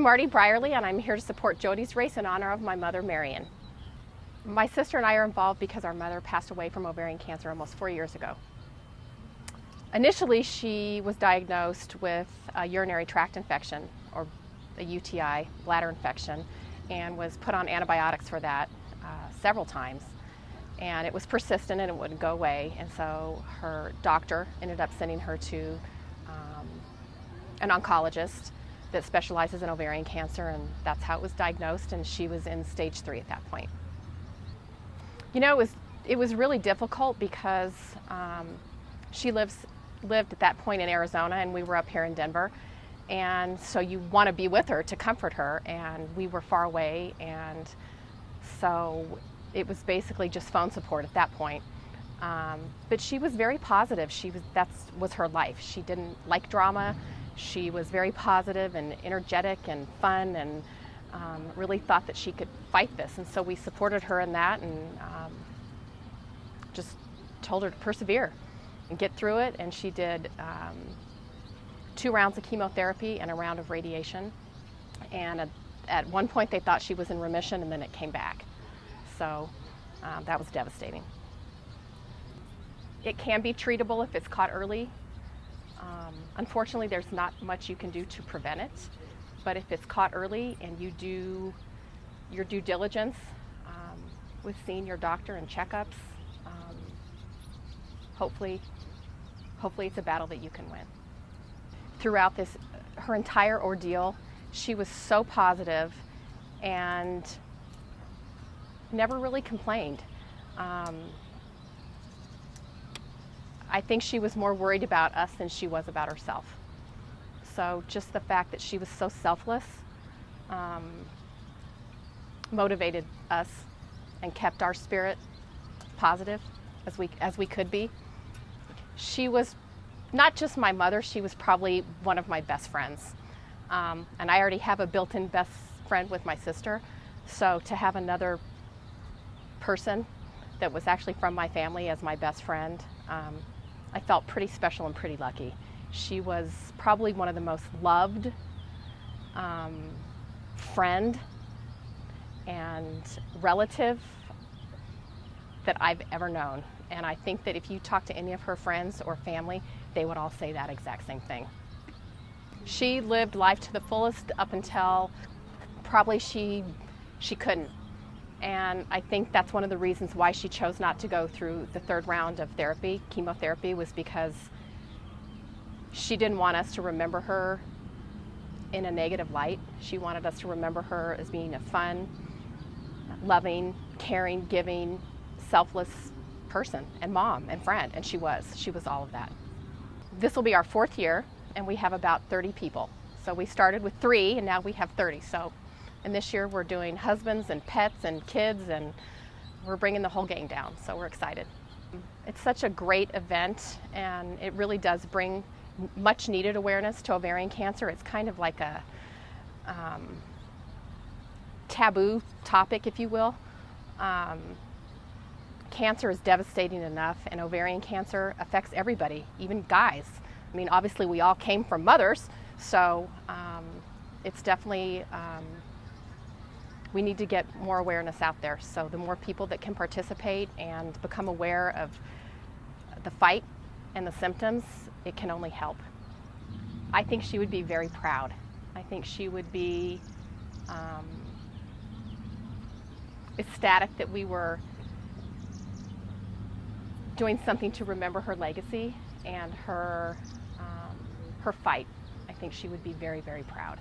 Marty Brierly, and I'm here to support Jodi's race in honor of my mother, Marion. My sister and I are involved because our mother passed away from ovarian cancer almost 4 years ago. Initially, she was diagnosed with a urinary tract infection, or a UTI, bladder infection, and was put on antibiotics for that several times. And it was persistent and it wouldn't go away, and so her doctor ended up sending her to an oncologist that specializes in ovarian cancer, and that's how it was diagnosed, and she was in stage 3 at that point. You know, it was really difficult because she lived at that point in Arizona and we were up here in Denver, and so you want to be with her to comfort her, and we were far away, and so it was basically just phone support at that point. But she was very positive. That was her life. She didn't like drama. She was very positive and energetic and fun, and really thought that she could fight this. And so we supported her in that, and just told her to persevere and get through it. And she did 2 rounds of chemotherapy and a round of radiation. And at one point they thought she was in remission, and then it came back. So that was devastating. It can be treatable if it's caught early. Unfortunately, there's not much you can do to prevent it, but if it's caught early and you do your due diligence with seeing your doctor and checkups, hopefully it's a battle that you can win. Throughout her entire ordeal, she was so positive and never really complained. I think she was more worried about us than she was about herself. So just the fact that she was so selfless motivated us and kept our spirit positive as we could be. She was not just my mother, she was probably one of my best friends. And I already have a built-in best friend with my sister, so to have another person that was actually from my family as my best friend, I felt pretty special and pretty lucky. She was probably one of the most loved friend and relative that I've ever known. And I think that if you talk to any of her friends or family, they would all say that exact same thing. She lived life to the fullest up until probably she couldn't. And I think that's one of the reasons why she chose not to go through the 3rd round of therapy, chemotherapy, was because she didn't want us to remember her in a negative light. She wanted us to remember her as being a fun, loving, caring, giving, selfless person and mom and friend, and she was all of that. This will be our 4th year, and we have about 30 people. So we started with 3 and now we have 30. And this year we're doing husbands and pets and kids, and we're bringing the whole gang down, so we're excited. It's such a great event, and it really does bring much needed awareness to ovarian cancer. It's kind of like a taboo topic, if you will. Cancer is devastating enough, and ovarian cancer affects everybody, even guys. I mean, obviously we all came from mothers, so it's definitely we need to get more awareness out there. So the more people that can participate and become aware of the fight and the symptoms, it can only help. I think she would be very proud. I think she would be ecstatic that we were doing something to remember her legacy and her fight. I think she would be very, very proud.